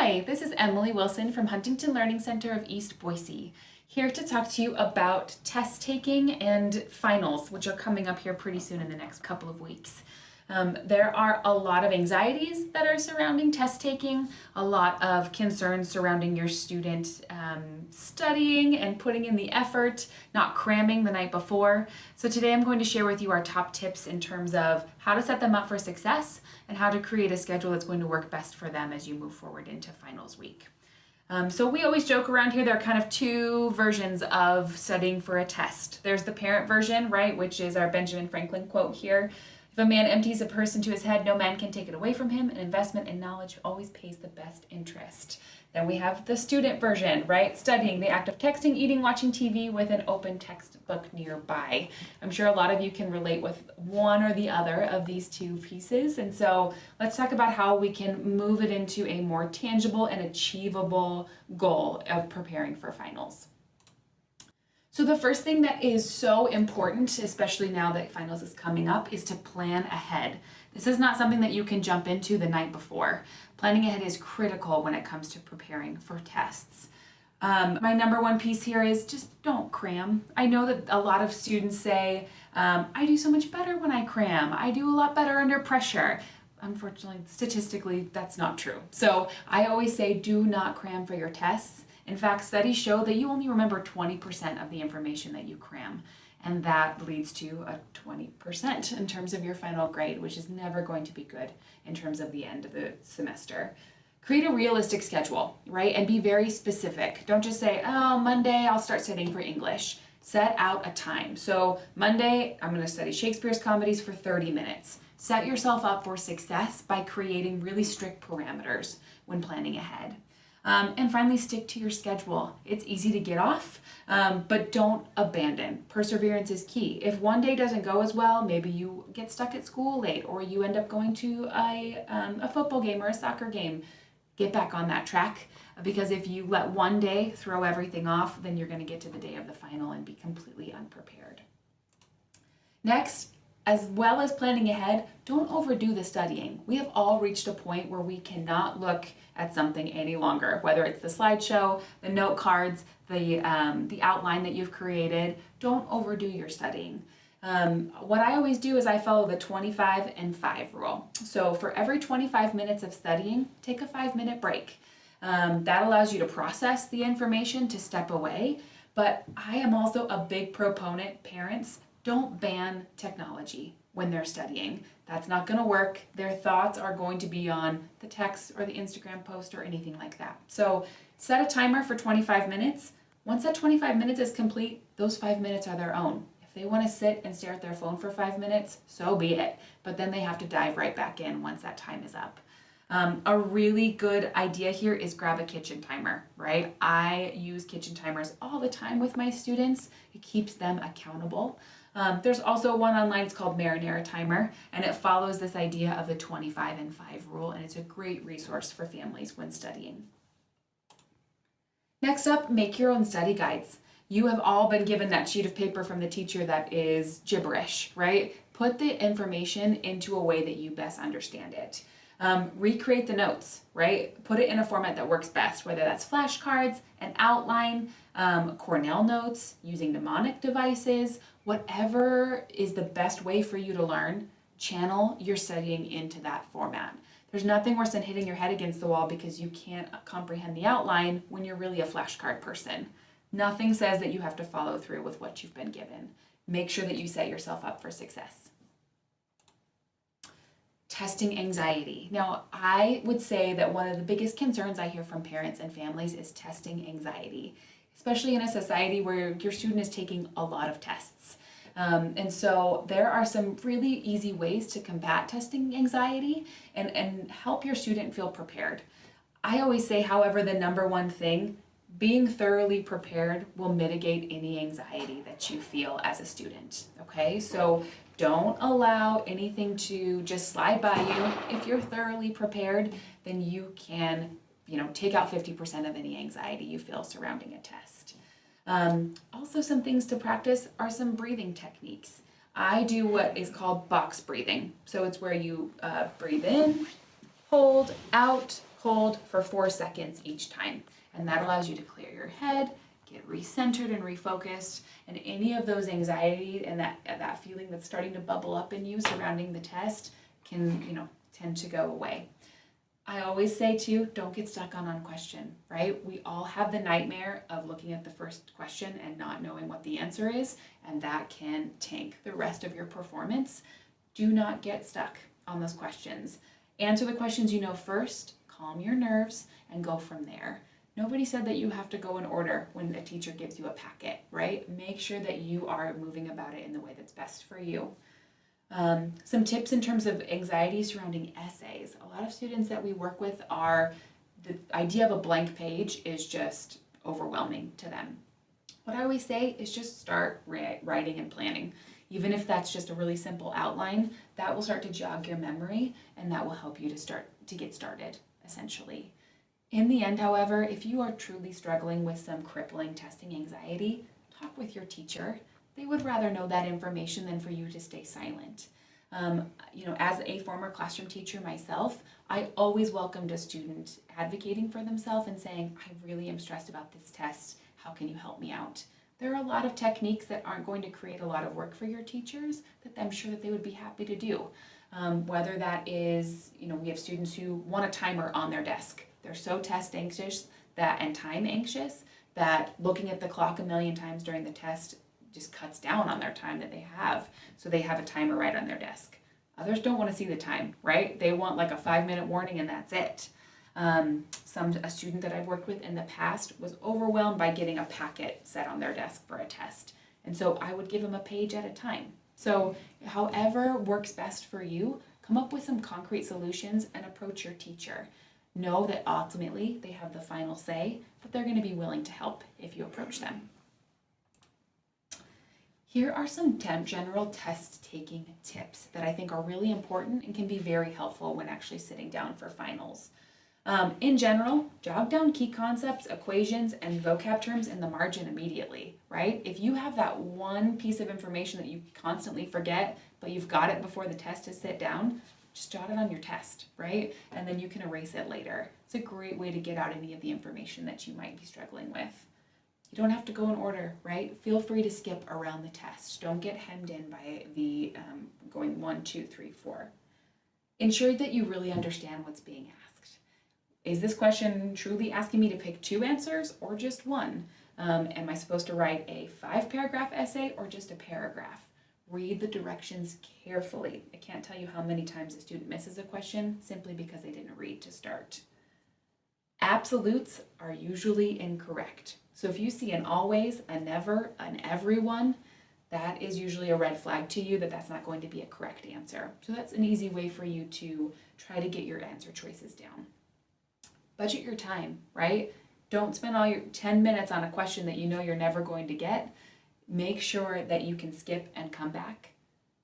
Hi, this is Emily Wilson from Huntington Learning Center of East Boise, here to talk to you about test taking and finals, which are coming up here pretty soon in the next couple of weeks. There are a lot of anxieties that are surrounding test taking, a lot of concerns surrounding your student studying and putting in the effort, not cramming the night before. So today I'm going to share with you our top tips in terms of how to set them up for success and how to create a schedule that's going to work best for them as you move forward into finals week. So we always joke around here, there are kind of two versions of studying for a test. There's the parent version, right, which is our Benjamin Franklin quote here. If a man empties a purse into his head, no man can take it away from him. An investment in knowledge always pays the best interest. Then we have the student version, right? Studying, the act of texting, eating, watching TV with an open textbook nearby. I'm sure a lot of you can relate with one or the other of these two pieces. And so let's talk about how we can move it into a more tangible and achievable goal of preparing for finals. So the first thing that is so important, especially now that finals is coming up, is to plan ahead. This is not something that you can jump into the night before. Planning ahead is critical when it comes to preparing for tests. My number one piece here is just don't cram. I know that a lot of students say, I do so much better when I cram. I do a lot better under pressure. Unfortunately, statistically, that's not true. So I always say do not cram for your tests. In fact, studies show that you only remember 20% of the information that you cram, and that leads to a 20% in terms of your final grade, which is never going to be good in terms of the end of the semester. Create a realistic schedule, right? And be very specific. Don't just say, oh, Monday I'll start studying for English. Set out a time. So Monday, I'm going to study Shakespeare's comedies for 30 minutes. Set yourself up for success by creating really strict parameters when planning ahead. And finally, stick to your schedule. It's easy to get off, but don't abandon. Perseverance is key. If one day doesn't go as well, maybe you get stuck at school late, or you end up going to a football game or a soccer game. Get back on that track, because if you let one day throw everything off, then you're going to get to the day of the final and be completely unprepared. Next, as well as planning ahead, don't overdo the studying. We have all reached a point where we cannot look at something any longer, whether it's the slideshow, the note cards, the outline that you've created. Don't overdo your studying. What I always do is I follow the 25 and 5 rule. So for every 25 minutes of studying, take a 5-minute break. That allows you to process the information, to step away. But I am also a big proponent, parents, don't ban technology when they're studying. That's not going to work. Their thoughts are going to be on the text or the Instagram post or anything like that. So set a timer for 25 minutes. Once that 25 minutes is complete, those 5 minutes are their own. If they want to sit and stare at their phone for 5 minutes, so be it. But then they have to dive right back in once that time is up. A really good idea here is grab a kitchen timer, right? I use kitchen timers all the time with my students. It keeps them accountable. There's also one online, it's called Marinara Timer, and it follows this idea of the 25 and 5 rule, and it's a great resource for families when studying. Next up, make your own study guides. You have all been given that sheet of paper from the teacher that is gibberish, right? Put the information into a way that you best understand it. Recreate the notes, right? Put it in a format that works best, whether that's flashcards, an outline, Cornell notes, using mnemonic devices, whatever is the best way for you to learn, channel your studying into that format. There's nothing worse than hitting your head against the wall because you can't comprehend the outline when you're really a flashcard person. Nothing says that you have to follow through with what you've been given. Make sure that you set yourself up for success. Testing anxiety. Now, I would say that one of the biggest concerns I hear from parents and families is testing anxiety, especially in a society where your student is taking a lot of tests. And so there are some really easy ways to combat testing anxiety and help your student feel prepared. I always say, however, the number one thing, being thoroughly prepared will mitigate any anxiety that you feel as a student, okay? So don't allow anything to just slide by you. If you're thoroughly prepared, then you can, take out 50% of any anxiety you feel surrounding a test. Also, some things to practice are some breathing techniques. I do what is called box breathing. So it's where you breathe in, hold, out, hold for 4 seconds each time. And that allows you to clear your head, get recentered and refocused, and any of those anxiety and that feeling that's starting to bubble up in you surrounding the test can, tend to go away. I always say too, don't get stuck on one question, right? We all have the nightmare of looking at the first question and not knowing what the answer is, and that can tank the rest of your performance. Do not get stuck on those questions. Answer the questions you know first, calm your nerves, and go from there. Nobody said that you have to go in order when a teacher gives you a packet, right? Make sure that you are moving about it in the way that's best for you. Some tips in terms of anxiety surrounding essays. A lot of students that we work with the idea of a blank page is just overwhelming to them. What I always say is just start writing and planning. Even if that's just a really simple outline, that will start to jog your memory and that will help you to get started, essentially. In the end, however, if you are truly struggling with some crippling testing anxiety, talk with your teacher. They would rather know that information than for you to stay silent. As a former classroom teacher myself, I always welcomed a student advocating for themselves and saying, I really am stressed about this test. How can you help me out? There are a lot of techniques that aren't going to create a lot of work for your teachers that I'm sure that they would be happy to do. Whether that is, we have students who want a timer on their desk. They're so test anxious and time anxious that looking at the clock a million times during the test just cuts down on their time that they have. So they have a timer right on their desk. Others don't want to see the time, right? They want like a 5-minute warning and that's it. A student that I've worked with in the past was overwhelmed by getting a packet set on their desk for a test. And so I would give them a page at a time. So however works best for you, come up with some concrete solutions and approach your teacher. Know that ultimately they have the final say, but they're going to be willing to help if you approach them. Here are some general test-taking tips that I think are really important and can be very helpful when actually sitting down for finals. In general, jot down key concepts, equations, and vocab terms in the margin immediately, right? If you have that one piece of information that you constantly forget, but you've got it before the test to sit down, just jot it on your test, right? And then you can erase it later. It's a great way to get out any of the information that you might be struggling with. You don't have to go in order, right? Feel free to skip around the test. Don't get hemmed in by the going 1, 2, 3, 4. Ensure that you really understand what's being asked. Is this question truly asking me to pick 2 answers or just 1? Am I supposed to write a 5-paragraph essay or just a paragraph? Read the directions carefully. I can't tell you how many times a student misses a question simply because they didn't read to start. Absolutes are usually incorrect. So if you see an always, a never, an everyone, that is usually a red flag to you that that's not going to be a correct answer. So that's an easy way for you to try to get your answer choices down. Budget your time, right? Don't spend all your 10 minutes on a question that you know you're never going to get. Make sure that you can skip and come back.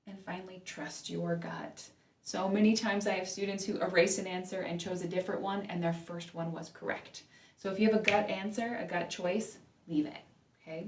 And finally, trust your gut. So many times I have students who erased an answer and chose a different one and their first one was correct. So if you have a gut answer, a gut choice, leave it, okay?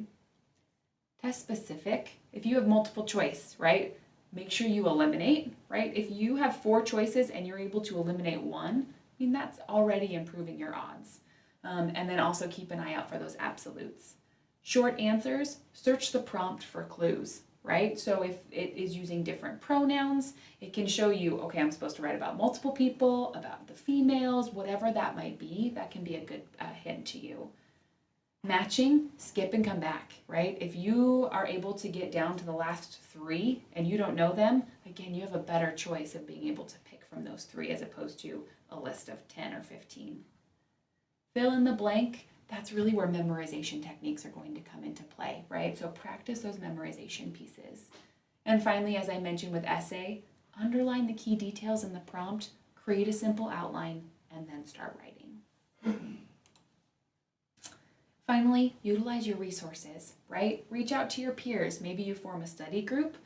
Test specific. If you have multiple choice, right? Make sure you eliminate, right? If you have 4 choices and you're able to eliminate 1, that's already improving your odds. And then also keep an eye out for those absolutes. Short answers, search the prompt for clues, right? So if it is using different pronouns, it can show you, okay, I'm supposed to write about multiple people, about the females, whatever that might be, that can be a good hint to you. Matching, skip and come back, right? If you are able to get down to the last 3 and you don't know them, again, you have a better choice of being able to pick from those 3 as opposed to a list of 10 or 15. Fill in the blank. That's really where memorization techniques are going to come into play, right? So practice those memorization pieces. And finally, as I mentioned with essay, underline the key details in the prompt, create a simple outline, and then start writing. Finally, utilize your resources, right? Reach out to your peers. Maybe you form a study group.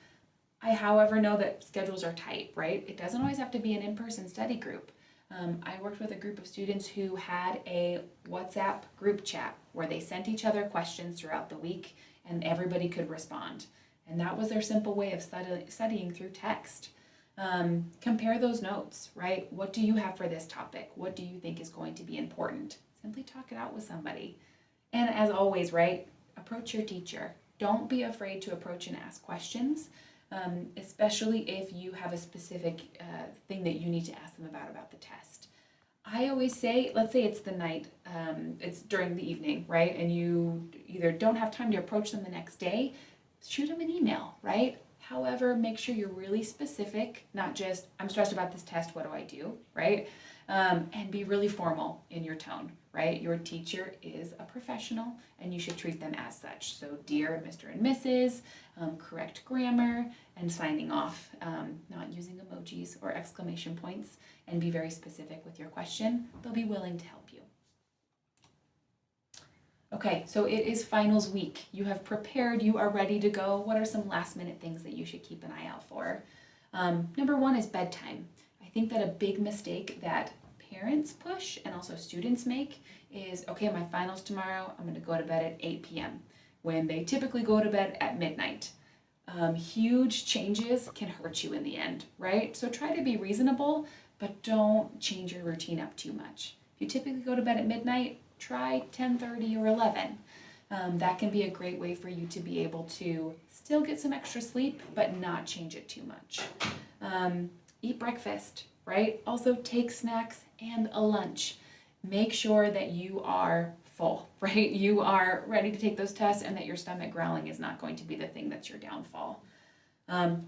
I, however, know that schedules are tight, right? It doesn't always have to be an in-person study group. I worked with a group of students who had a WhatsApp group chat where they sent each other questions throughout the week and everybody could respond. And that was their simple way of studying through text. Compare those notes, right? What do you have for this topic? What do you think is going to be important? Simply talk it out with somebody. And as always, right, approach your teacher. Don't be afraid to approach and ask questions, especially if you have a specific thing that you need to ask them about the test. I always say, let's say it's the night, it's during the evening, right? And you either don't have time to approach them the next day, shoot them an email, right? However, make sure you're really specific, not just, I'm stressed about this test, what do I do, right? And be really formal in your tone, right? Your teacher is a professional and you should treat them as such. So dear Mr. and Mrs., correct grammar, and signing off, not using emojis or exclamation points, and be very specific with your question. They'll be willing to help you. Okay, so it is finals week. You have prepared, you are ready to go. What are some last minute things that you should keep an eye out for? Number one is bedtime. I think that a big mistake that parents push and also students make is, okay, my finals tomorrow, I'm gonna go to bed at 8 p.m. when they typically go to bed at midnight. Huge changes can hurt you in the end, right? So try to be reasonable, but don't change your routine up too much. If you typically go to bed at midnight, try 10:30 or 11. That can be a great way for you to be able to still get some extra sleep, but not change it too much. Eat breakfast, right? Also take snacks and a lunch. Make sure that you are full, right? You are ready to take those tests and that your stomach growling is not going to be the thing that's your downfall.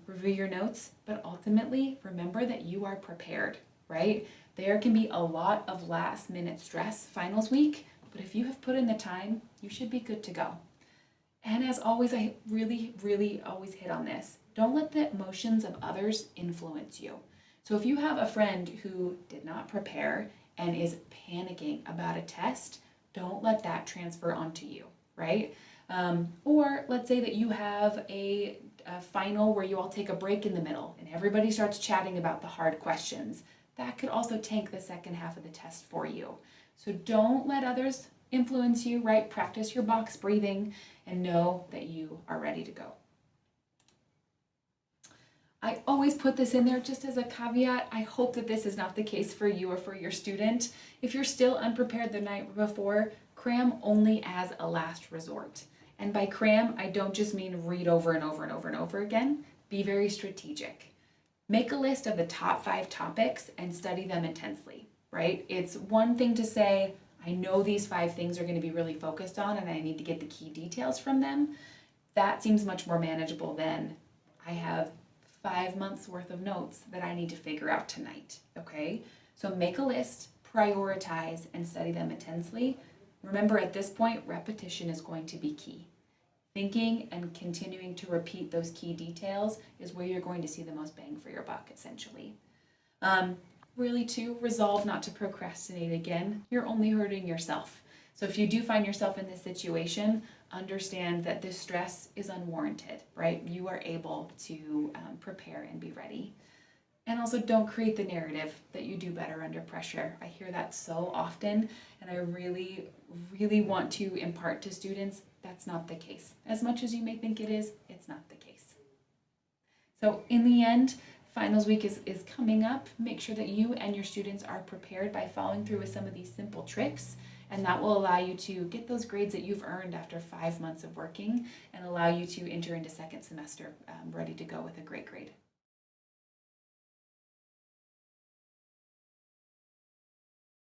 Review your notes, but ultimately remember that you are prepared, right? There can be a lot of last minute stress finals week, but if you have put in the time, you should be good to go. And as always, I really always hit on this. Don't let the emotions of others influence you. So if you have a friend who did not prepare and is panicking about a test, don't let that transfer onto you, right? Or let's say that you have a final where you all take a break in the middle and everybody starts chatting about the hard questions. That could also tank the second half of the test for you. So don't let others influence you, right? Practice your box breathing and know that you are ready to go. I always put this in there just as a caveat. I hope that this is not the case for you or for your student. If you're still unprepared the night before, cram only as a last resort. And by cram, I don't just mean read over and over and over and over again. Be very strategic. Make a list of the top 5 topics and study them intensely, right? It's one thing to say, I know these 5 things are going to be really focused on and I need to get the key details from them. That seems much more manageable than I have 5 months worth of notes that I need to figure out tonight, okay? So make a list, prioritize, and study them intensely. Remember, at this point, repetition is going to be key. Thinking and continuing to repeat those key details is where you're going to see the most bang for your buck, essentially. Really, too, resolve not to procrastinate again. You're only hurting yourself. So if you do find yourself in this situation, understand that this stress is unwarranted, right? You are able to prepare and be ready. And also don't create the narrative that you do better under pressure. I hear that so often, and I really want to impart to students that's not the case. As much as you may think it is, it's not the case. So in the end, finals week is coming up. Make sure that you and your students are prepared by following through with some of these simple tricks, and that will allow you to get those grades that you've earned after 5 months of working and allow you to enter into second semester ready to go with a great grade.